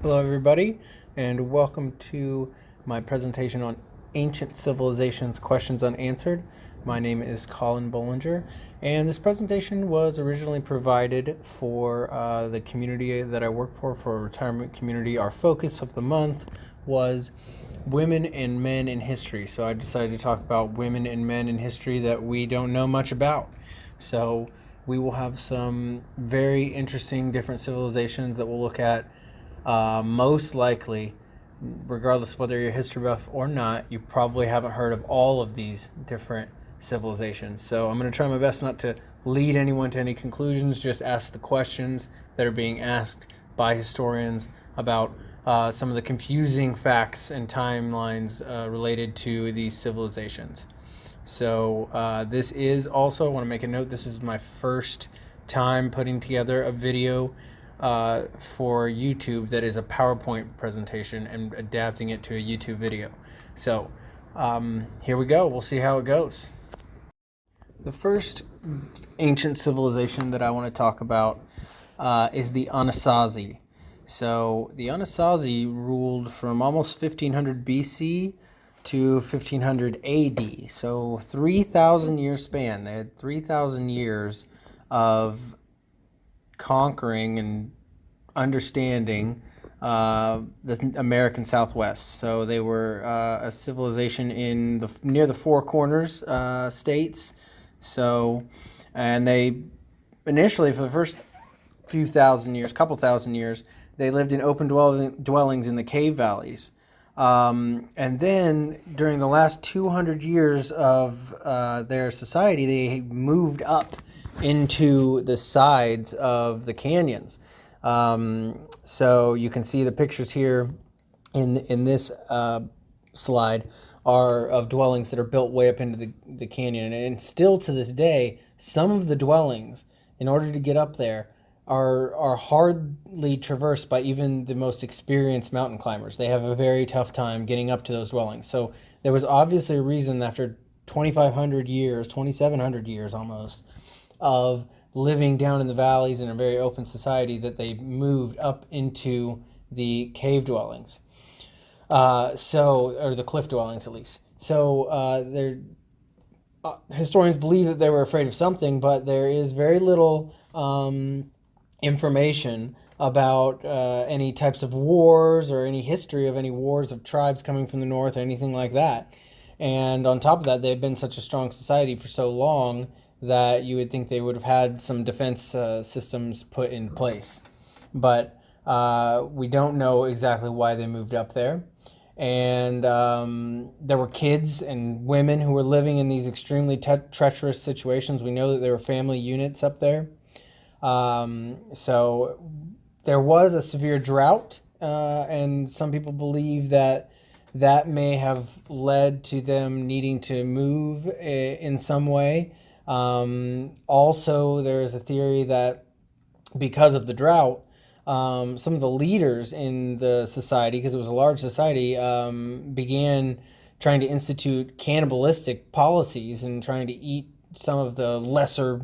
Hello everybody, and welcome to my presentation on Ancient Civilizations Questions Unanswered. My name is Colin Bollinger, and this presentation was originally provided for the community that I work for a retirement community. Our focus of the month was women and men in history, so I decided to talk about women and men in history that we don't know much about. So we will have some very interesting different civilizations that we'll look at. Most likely, regardless of whether you're a history buff or not, you probably haven't heard of all of these different civilizations. So I'm going to try my best not to lead anyone to any conclusions, just ask the questions that are being asked by historians about some of the confusing facts and timelines related to these civilizations. So this is also, I want to make a note, this is my first time putting together a video for YouTube that is a PowerPoint presentation and adapting it to a YouTube video. So here we go. We'll see how it goes. The first ancient civilization that I want to talk about is the Anasazi. So the Anasazi ruled from almost 1500 BC to 1500 AD. So 3,000 year span. They had 3,000 years of conquering and understanding the American Southwest. So they were a civilization in near the Four Corners states. So, and they initially, for the first few thousand years, couple thousand years, they lived in open dwellings in the cave valleys. And then during the last 200 years of their society, they moved up into the sides of the canyons. So you can see the pictures here in this slide are of dwellings that are built way up into the canyon. And still to this day, some of the dwellings, in order to get up there, are hardly traversed by even the most experienced mountain climbers. They have a very tough time getting up to those dwellings. So there was obviously a reason after 2,500 years, 2,700 years almost, of living down in the valleys in a very open society that they moved up into the cave dwellings. Or the cliff dwellings at least. So historians believe that they were afraid of something, but there is very little information about any types of wars or any history of any wars of tribes coming from the north or anything like that. And on top of that, they've been such a strong society for so long that you would think they would have had some defense systems put in place. But we don't know exactly why they moved up there. And there were kids and women who were living in these extremely treacherous situations. We know that there were family units up there. So there was a severe drought, and some people believe that may have led to them needing to move in some way. Also, there is a theory that because of the drought, some of the leaders in the society, because it was a large society, began trying to institute cannibalistic policies and trying to eat some of the lesser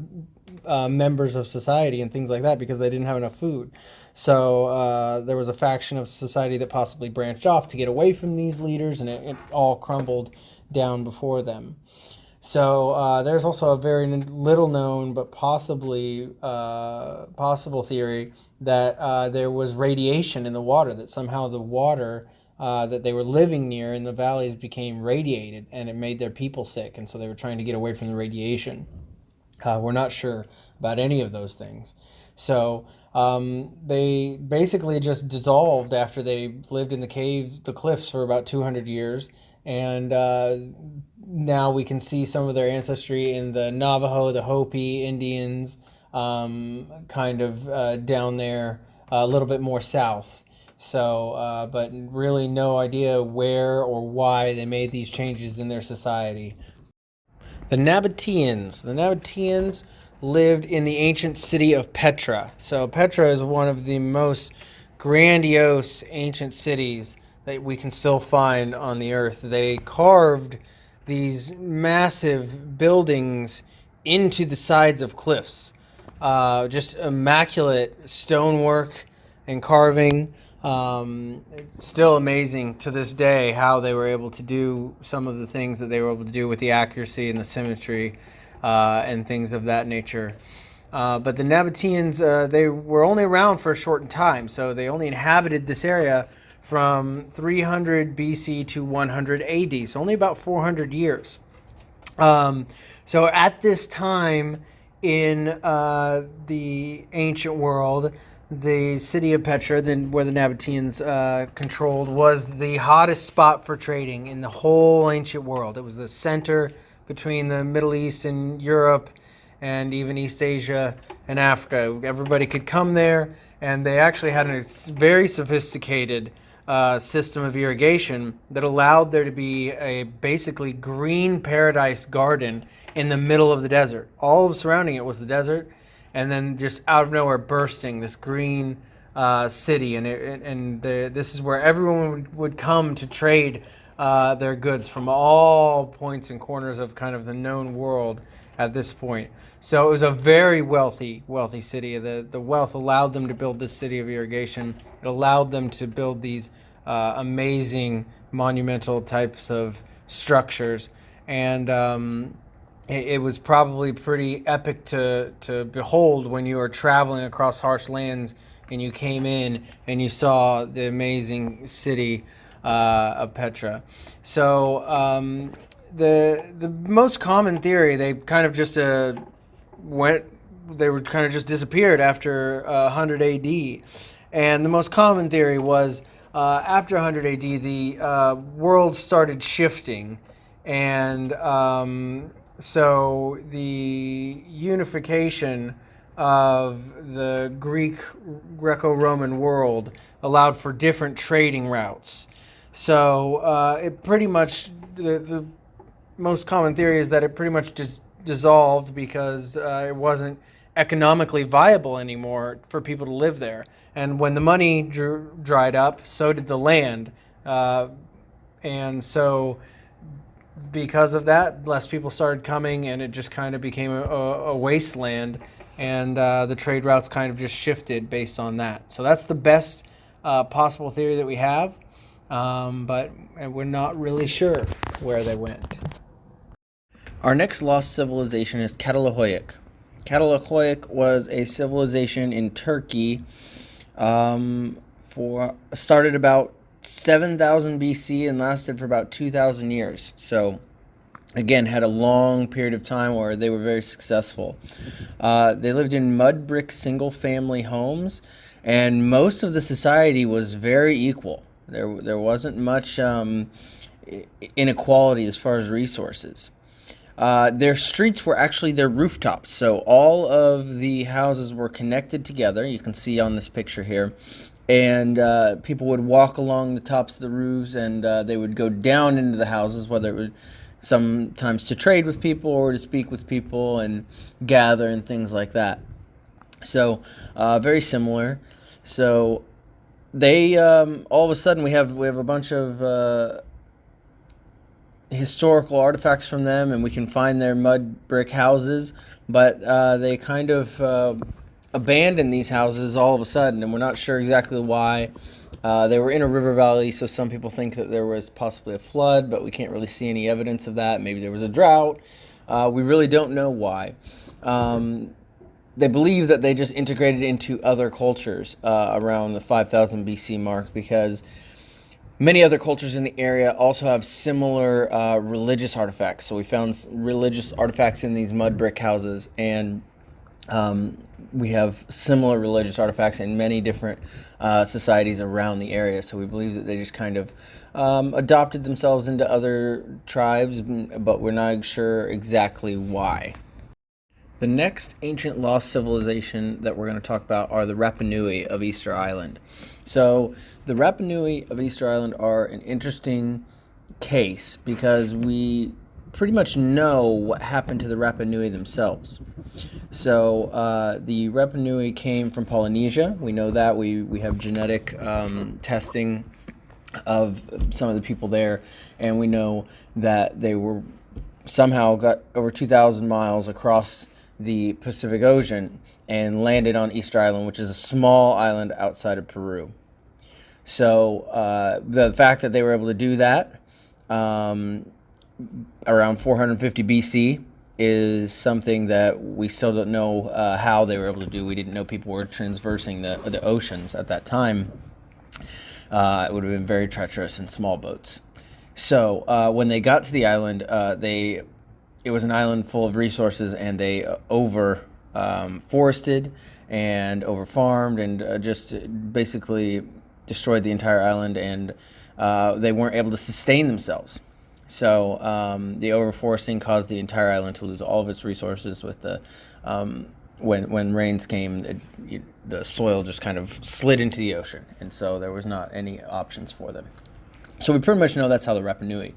members of society and things like that because they didn't have enough food. So there was a faction of society that possibly branched off to get away from these leaders, and it all crumbled down before them. So there's also a very little known but possible theory that there was radiation in the water, that somehow the water that they were living near in the valleys became radiated and it made their people sick, and so they were trying to get away from the radiation. We're not sure about any of those things. So they basically just dissolved after they lived in the cliffs for about 200 years. And now we can see some of their ancestry in the Navajo, the Hopi Indians, kind of down there a little bit more south. So, but really no idea where or why they made these changes in their society. The Nabataeans lived in the ancient city of Petra. So Petra is one of the most grandiose ancient cities that we can still find on the earth. They carved these massive buildings into the sides of cliffs. Just immaculate stonework and carving. Still amazing to this day how they were able to do some of the things that they were able to do with the accuracy and the symmetry and things of that nature. But the Nabataeans, they were only around for a short time, so they only inhabited this area from 300 BC to 100 AD, so only about 400 years. So at this time in the ancient world, the city of Petra, where the Nabataeans controlled, was the hottest spot for trading in the whole ancient world. It was the center between the Middle East and Europe and even East Asia and Africa. Everybody could come there, and they actually had a very sophisticated system of irrigation that allowed there to be a basically green paradise garden in the middle of the desert. All surrounding it was the desert, and then just out of nowhere bursting this green city, and this is where everyone would come to trade their goods from all points and corners of kind of the known world at this point. So it was a very wealthy city. The wealth allowed them to build this city of irrigation. It allowed them to build these amazing monumental types of structures, and it was probably pretty epic to behold when you were traveling across harsh lands and you came in and you saw the amazing city of Petra. So the most common theory, they kind of just disappeared after 100 AD. And the most common theory was after 100 AD, the world started shifting, and so the unification of the Greco-Roman world allowed for different trading routes. So it pretty much, the most common theory is that it pretty much just dissolved because it wasn't economically viable anymore for people to live there. And when the money dried up, so did the land. And so because of that, less people started coming, and it just kind of became a wasteland, and the trade routes kind of just shifted based on that. So that's the best possible theory that we have, but we're not really sure where they went. Our next lost civilization is Catalhoyuk. Catalhoyuk was a civilization in Turkey started about 7,000 BC and lasted for about 2,000 years. So again, had a long period of time where they were very successful. They lived in mud brick single family homes, and most of the society was very equal. There wasn't much inequality as far as resources. Their streets were actually their rooftops, so all of the houses were connected together. You can see on this picture here, and people would walk along the tops of the roofs, and they would go down into the houses, whether it would sometimes to trade with people or to speak with people and gather and things like that. So very similar. So they all of a sudden we have a bunch of historical artifacts from them, and we can find their mud brick houses, but they kind of abandoned these houses all of a sudden, and we're not sure exactly why. They were in a river valley, so some people think that there was possibly a flood, but we can't really see any evidence of that. Maybe there was a drought. We really don't know why. They believe that they just integrated into other cultures around the 5000 BC mark, because many other cultures in the area also have similar religious artifacts. So we found religious artifacts in these mud brick houses, and we have similar religious artifacts in many different societies around the area. So we believe that they just kind of adopted themselves into other tribes, but we're not sure exactly why. The next ancient lost civilization that we're going to talk about are the Rapa Nui of Easter Island. So the Rapa Nui of Easter Island are an interesting case because we pretty much know what happened to the Rapa Nui themselves. So the Rapa Nui came from Polynesia. We know that. We have genetic testing of some of the people there, and we know that they were somehow got over 2,000 miles across the Pacific Ocean and landed on Easter Island, which is a small island outside of Peru. So the fact that they were able to do that around 450 BC is something that we still don't know how they were able to do. We didn't know people were transversing the oceans at that time. It would have been very treacherous in small boats. So when they got to the island, it was an island full of resources, and they forested and over farmed and just basically destroyed the entire island, and they weren't able to sustain themselves. So the overforesting caused the entire island to lose all of its resources. With the when rains came, the soil just kind of slid into the ocean, and so there was not any options for them. So we pretty much know that's how the Rapa Nui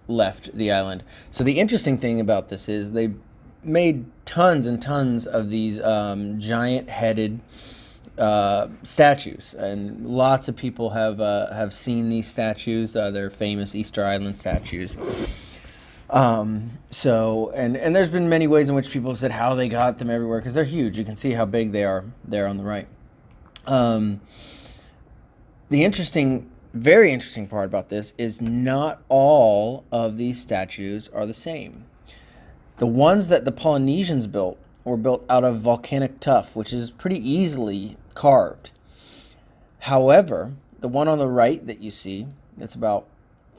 left the island. So the interesting thing about this is they made tons and tons of these giant-headed statues, and lots of people have seen these statues. They're famous Easter Island statues. So there's been many ways in which people have said how they got them everywhere, because they're huge. You can see how big they are there on the right. The very interesting part about this is not all of these statues are the same. The ones that the Polynesians built were built out of volcanic tuff, which is pretty easily carved. However, the one on the right that you see, that's about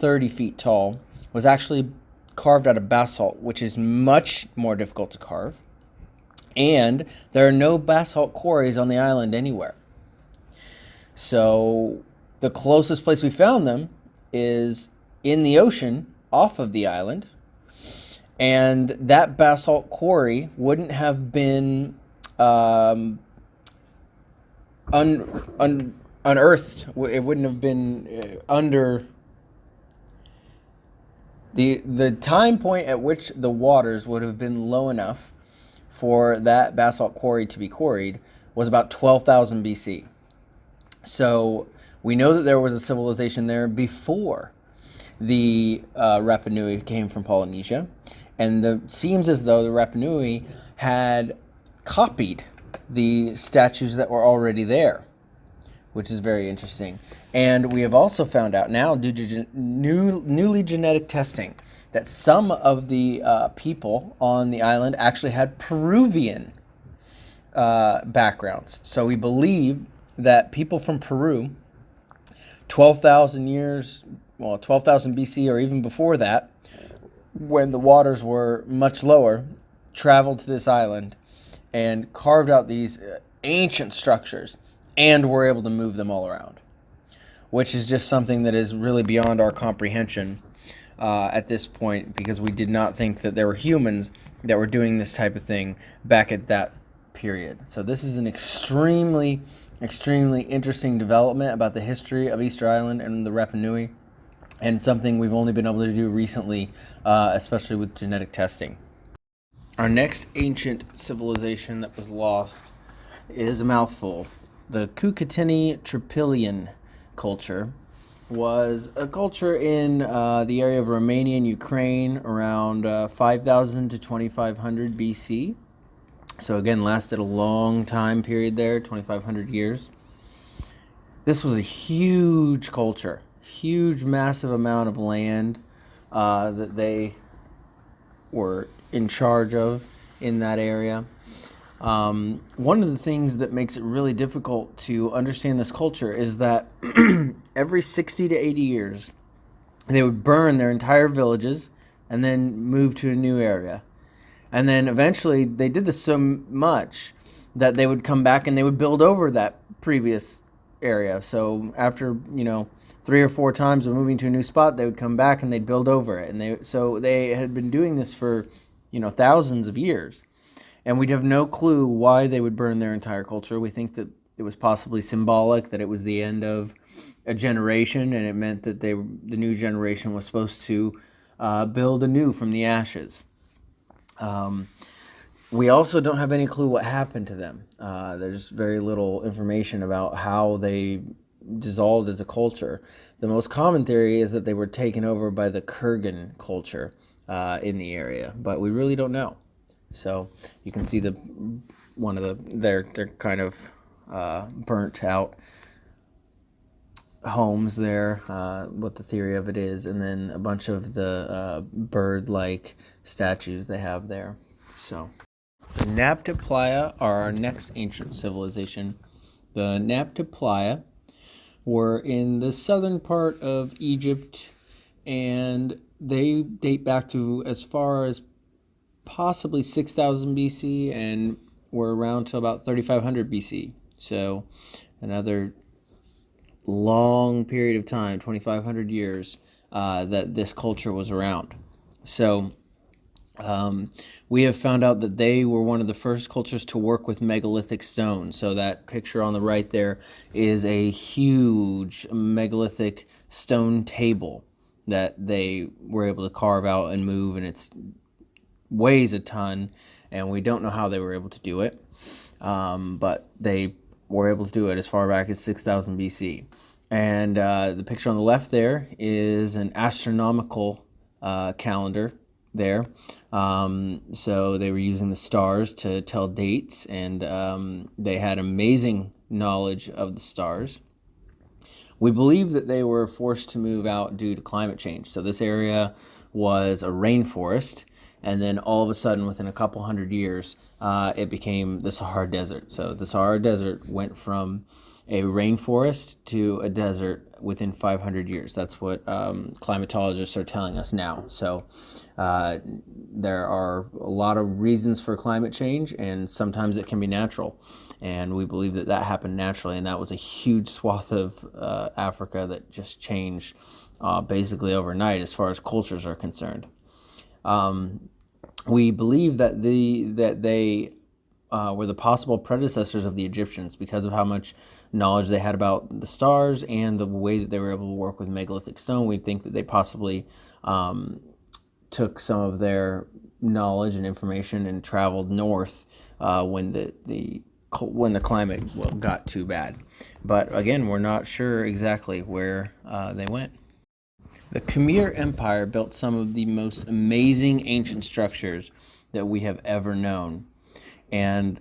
30 feet tall, was actually carved out of basalt, which is much more difficult to carve. And there are no basalt quarries on the island anywhere. So the closest place we found them is in the ocean off of the island. And that basalt quarry wouldn't have been unearthed. It wouldn't have been under the time point at which the waters would have been low enough for that basalt quarry to be quarried was about 12,000 BC. So we know that there was a civilization there before the Rapa Nui came from Polynesia, and it seems as though the Rapa Nui had copied the statues that were already there, which is very interesting. And we have also found out now, due to newly genetic testing, that some of the people on the island actually had Peruvian backgrounds. So we believe that people from Peru, 12,000 BC or even before that, when the waters were much lower, traveled to this island and carved out these ancient structures and were able to move them all around, which is just something that is really beyond our comprehension at this point, because we did not think that there were humans that were doing this type of thing back at that period. So this is an extremely interesting development about the history of Easter Island and the Rapa Nui, and something we've only been able to do recently, especially with genetic testing. Our next ancient civilization that was lost is a mouthful. The Cucuteni Trypillian culture was a culture in the area of Romania and Ukraine around 5,000 to 2,500 BC. So again, lasted a long time period there, 2,500 years. This was a huge culture, huge, massive amount of land that they were in charge of in that area. One of the things that makes it really difficult to understand this culture is that every 60 to 80 years, they would burn their entire villages and then move to a new area. And then eventually they did this so much that they would come back and they would build over that previous area. So after, 3 or 4 times of moving to a new spot, they would come back and they'd build over it. And they had been doing this for, thousands of years. And we'd have no clue why they would burn their entire culture. We think that it was possibly symbolic, that it was the end of a generation, and it meant that the new generation was supposed to build anew from the ashes. We also don't have any clue what happened to them. There's very little information about how they dissolved as a culture. The most common theory is that they were taken over by the Kurgan culture in the area, but we really don't know. So you can see they're kind of burnt out homes there, what the theory of it is, and then a bunch of the bird-like statues they have there. So the Nabataean are our next ancient civilization. The Nabataean were in the southern part of Egypt, and they date back to as far as possibly 6,000 BC and were around till about 3,500 BC. So another long period of time, 2,500 years, that this culture was around. So we have found out that they were one of the first cultures to work with megalithic stone. So that picture on the right there is a huge megalithic stone table that they were able to carve out and move, and it weighs a ton, and we don't know how they were able to do it, but they were able to do it as far back as 6,000 BC. And the picture on the left there is an astronomical calendar there. So they were using the stars to tell dates, and they had amazing knowledge of the stars. We believe that they were forced to move out due to climate change. So this area was a rainforest, and then all of a sudden, within a couple hundred years, it became the Sahara Desert. So the Sahara Desert went from a rainforest to a desert within 500 years. That's what climatologists are telling us now. So there are a lot of reasons for climate change, and sometimes it can be natural. And we believe that that happened naturally, and that was a huge swath of Africa that just changed basically overnight as far as cultures are concerned. We believe that they were the possible predecessors of the Egyptians because of how much knowledge they had about the stars and the way that they were able to work with megalithic stone. We think that they possibly took some of their knowledge and information and traveled north when the climate got too bad. But again, we're not sure exactly where they went. The Khmer Empire built some of the most amazing ancient structures that we have ever known, and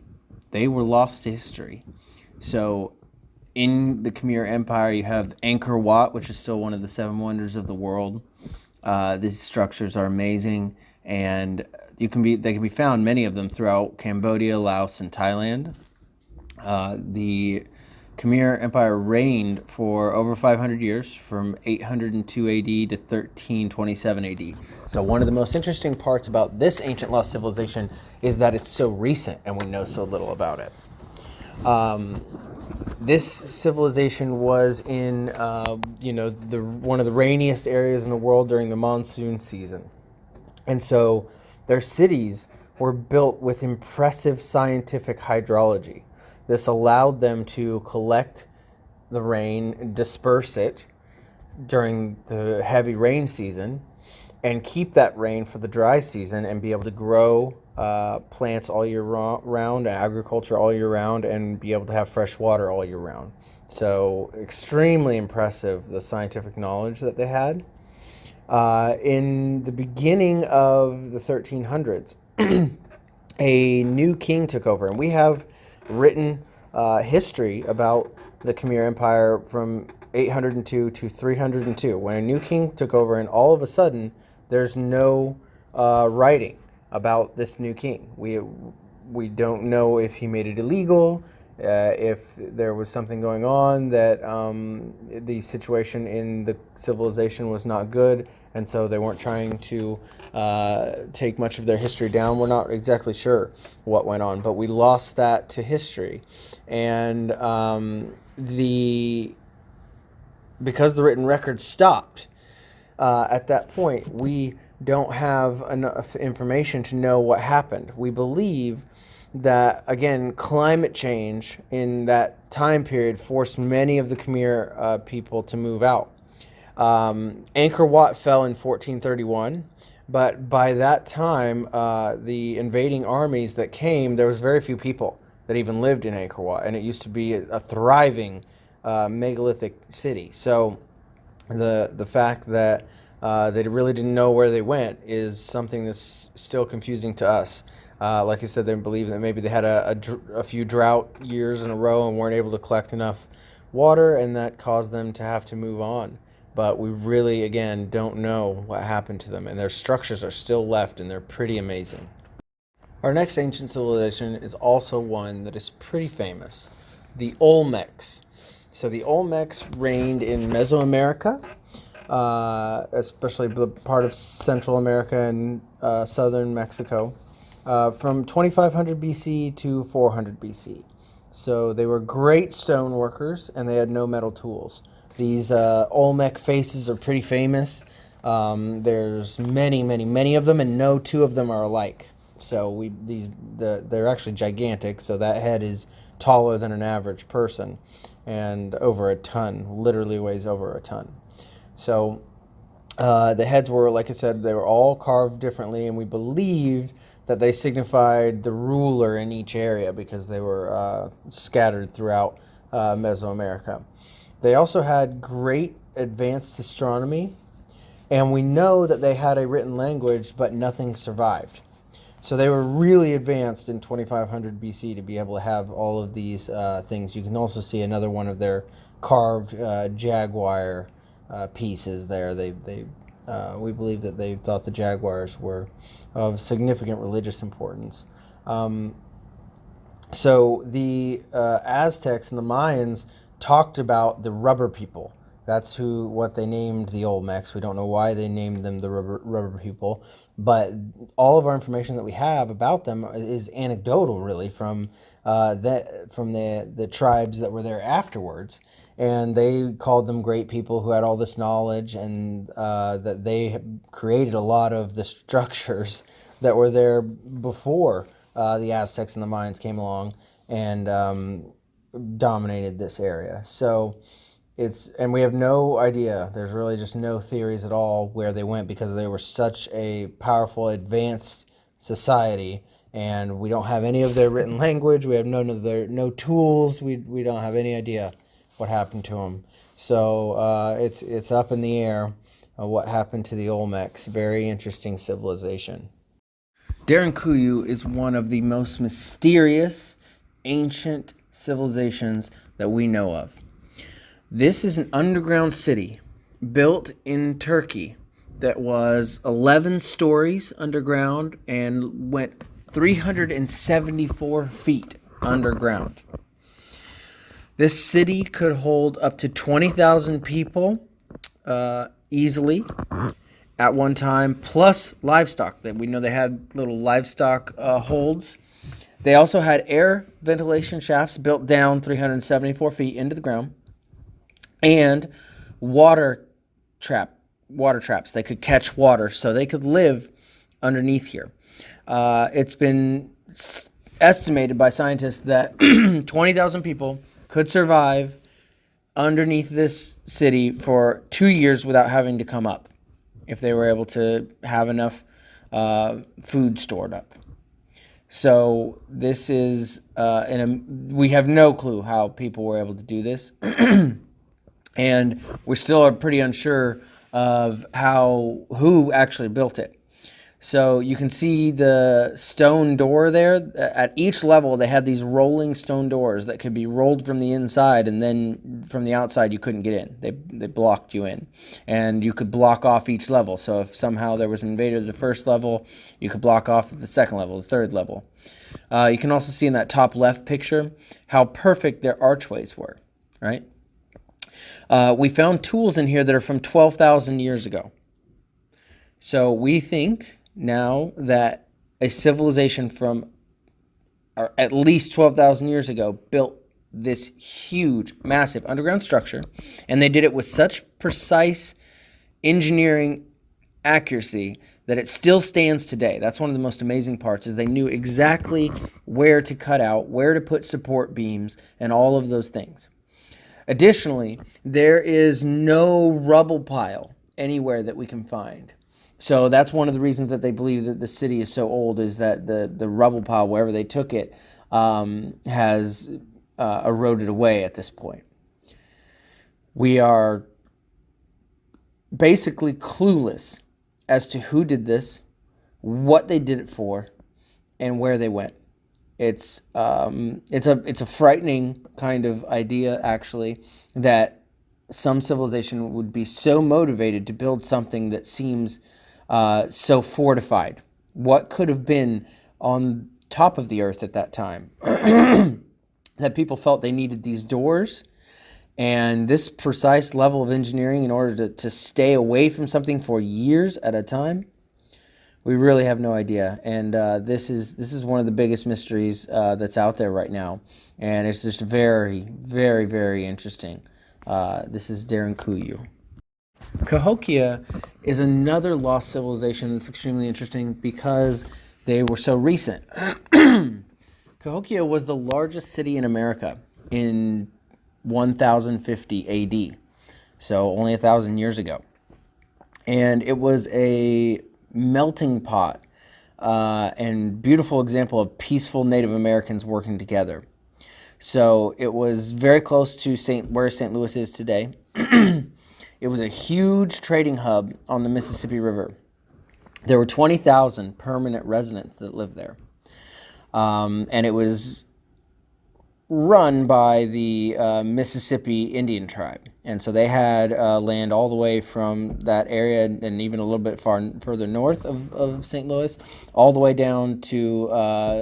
they were lost to history. So in the Khmer Empire, you have Angkor Wat, which is still one of the seven wonders of the world. These structures are amazing, and they can be found, many of them, throughout Cambodia, Laos, and Thailand. The Khmer Empire reigned for over 500 years, from 802 AD to 1327 AD. So one of the most interesting parts about this ancient lost civilization is that it's so recent and we know so little about it. This civilization was in one of the rainiest areas in the world during the monsoon season. And so their cities were built with impressive scientific hydrology. This allowed them to collect the rain, disperse it during the heavy rain season, and keep that rain for the dry season and be able to grow plants all year round, agriculture all year round, and be able to have fresh water all year round. So extremely impressive, the scientific knowledge that they had. In the beginning of the 1300s, a new king took over, and we have written history about the Khmer Empire from 802 to 302, when a new king took over, and all of a sudden there's no writing about this new king. We don't know if he made it illegal, if there was something going on, that the situation in the civilization was not good, and so they weren't trying to take much of their history down. We're not exactly sure what went on, but we lost that to history. And because the written record stopped at that point, we don't have enough information to know what happened. We believe that, again, climate change in that time period forced many of the Khmer people to move out. Angkor Wat fell in 1431, but by that time, the invading armies that came, there was very few people that even lived in Angkor Wat, and it used to be a thriving megalithic city. So the fact that they really didn't know where they went is something that's still confusing to us. Like I said, they believe that maybe they had a few drought years in a row and weren't able to collect enough water, and that caused them to have to move on. But we really, again, don't know what happened to them, and their structures are still left, and they're pretty amazing. Our next ancient civilization is also one that is pretty famous, the Olmecs. So the Olmecs reigned in Mesoamerica, especially the part of Central America and southern Mexico, from 2500 BC to 400 BC. So they were great stone workers, and they had no metal tools. These Olmec faces are pretty famous. There's many of them, and no two of them are alike. So they're actually gigantic. So that head is taller than an average person, and over a ton. Literally weighs over a ton. So the heads were, like I said, they were all carved differently, and we believe that they signified the ruler in each area because they were scattered throughout Mesoamerica. They also had great advanced astronomy, and we know that they had a written language, but nothing survived. So they were really advanced in 2500 BC to be able to have all of these things. You can also see another one of their carved jaguar pieces there. We believe that they thought the jaguars were of significant religious importance. So the Aztecs and the Mayans talked about the rubber people. That's what they named the Olmecs. We don't know why they named them the rubber people, but all of our information that we have about them is anecdotal, really, from the tribes that were there afterwards. And they called them great people who had all this knowledge, and that they created a lot of the structures that were there before the Aztecs and the Mayans came along and dominated this area. So and we have no idea. There's really just no theories at all where they went, because they were such a powerful, advanced society, and we don't have any of their written language. We have no tools. We don't have any idea what happened to them. So it's up in the air what happened to the Olmecs. Very interesting civilization. Derinkuyu is one of the most mysterious ancient civilizations that we know of. This is an underground city built in Turkey that was 11 stories underground and went 374 feet underground. This city could hold up to 20,000 people easily at one time, plus livestock. We know they had little livestock holds. They also had air ventilation shafts built down 374 feet into the ground, and water traps. They could catch water, so they could live underneath here. It's been estimated by scientists that 20,000 people could survive underneath this city for 2 years without having to come up, if they were able to have enough food stored up. So this is, we have no clue how people were able to do this. And we still are pretty unsure of who actually built it. So you can see the stone door there. At each level, they had these rolling stone doors that could be rolled from the inside, and then from the outside, you couldn't get in. They blocked you in. And you could block off each level. So if somehow there was an invader at the first level, you could block off the second level, the third level. You can also see in that top left picture how perfect their archways were, right? We found tools in here that are from 12,000 years ago. So we think now that a civilization from at least 12,000 years ago built this huge, massive underground structure, and they did it with such precise engineering accuracy that it still stands today. That's one of the most amazing parts, is they knew exactly where to cut out, where to put support beams, and all of those things. Additionally, there is no rubble pile anywhere that we can find. So that's one of the reasons that they believe that the city is so old, is that the rubble pile, wherever they took it, has eroded away at this point. We are basically clueless as to who did this, what they did it for, and where they went. It's a frightening kind of idea, actually, that some civilization would be so motivated to build something that seems so fortified. What could have been on top of the earth at that time? That people felt they needed these doors and this precise level of engineering in order to stay away from something for years at a time. We really have no idea, and this is one of the biggest mysteries that's out there right now, and it's just very, very, very interesting. This is Darren Kuyu. Cahokia is another lost civilization that's extremely interesting because they were so recent. Cahokia was the largest city in America in 1050 AD, so only 1,000 years ago, and it was a melting pot and beautiful example of peaceful Native Americans working together. So it was very close to where St. Louis is today. It was a huge trading hub on the Mississippi River. There were 20,000 permanent residents that lived there. And it was run by the Mississippi Indian tribe. And so they had land all the way from that area and even a little bit further north of St. Louis, all the way down to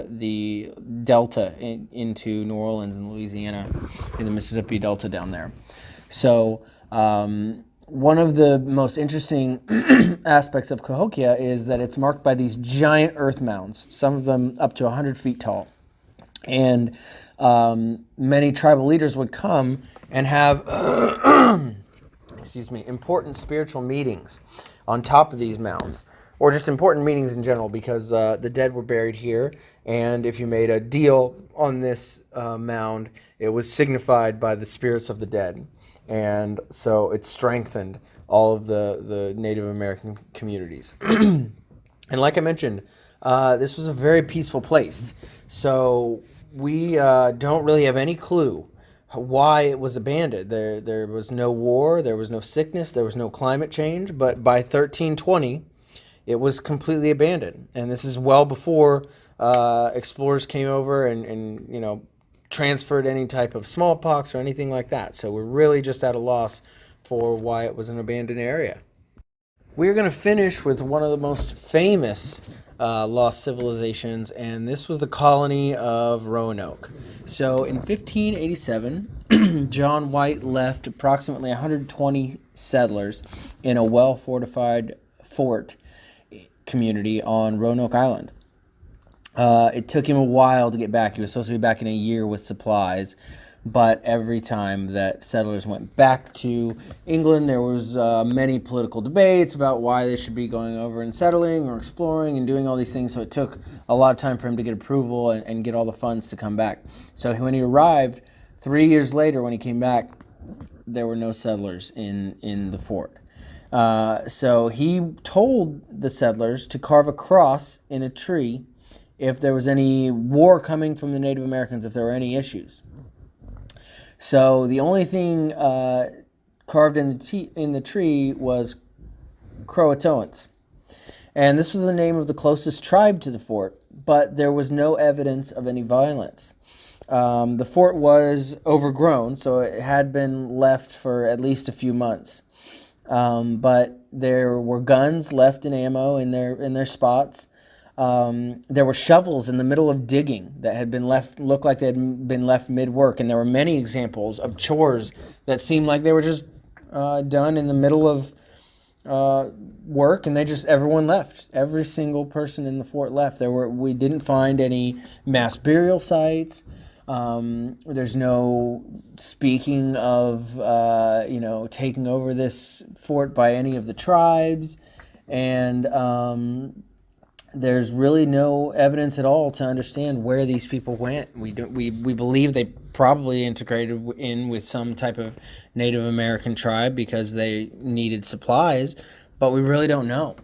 the Delta into New Orleans and Louisiana, in the Mississippi Delta down there. So one of the most interesting aspects of Cahokia is that it's marked by these giant earth mounds, some of them up to 100 feet tall. And many tribal leaders would come and have important spiritual meetings on top of these mounds, or just important meetings in general, because the dead were buried here, and if you made a deal on this mound, it was signified by the spirits of the dead, and so it strengthened all of the Native American communities. And like I mentioned, this was a very peaceful place, so we don't really have any clue why it was abandoned. There was no war, there was no sickness, there was no climate change, but by 1320, it was completely abandoned. And this is well before explorers came over and transferred any type of smallpox or anything like that. So we're really just at a loss for why it was an abandoned area. We're going to finish with one of the most famous lost civilizations, and this was the colony of Roanoke. So in 1587, John White left approximately 120 settlers in a well-fortified fort community on Roanoke Island. It took him a while to get back. He was supposed to be back in a year with supplies, but every time that settlers went back to England, there was many political debates about why they should be going over and settling or exploring and doing all these things. So it took a lot of time for him to get approval and get all the funds to come back. So when he arrived, 3 years later, when he came back, there were no settlers in the fort. So he told the settlers to carve a cross in a tree if there was any war coming from the Native Americans, if there were any issues. So the only thing carved in the tree was Croatoans. And this was the name of the closest tribe to the fort, but there was no evidence of any violence. The fort was overgrown, so it had been left for at least a few months. But there were guns left and ammo in their spots. There were shovels in the middle of digging that had been looked like they had been left mid-work, and there were many examples of chores that seemed like they were just done in the middle of work, and everyone left. Every single person in the fort left. We didn't find any mass burial sites. There's no speaking of taking over this fort by any of the tribes, and there's really no evidence at all to understand where these people went. We believe they probably integrated in with some type of Native American tribe because they needed supplies, but we really don't know.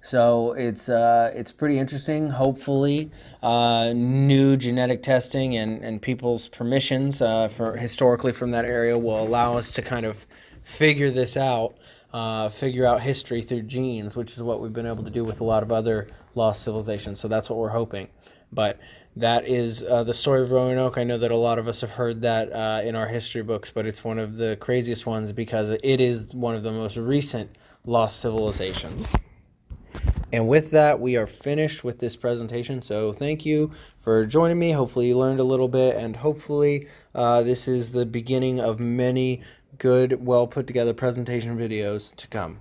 So it's pretty interesting. Hopefully, new genetic testing and people's permissions for historically from that area will allow us to kind of figure this out. Figure out history through genes, which is what we've been able to do with a lot of other lost civilizations. So that's what we're hoping. But That is the story of Roanoke. I know that a lot of us have heard that in our history books, but it's one of the craziest ones because it is one of the most recent lost civilizations. And with that, we are finished with this presentation. So thank you for joining me. Hopefully you learned a little bit, and hopefully this is the beginning of many good, well put together presentation videos to come.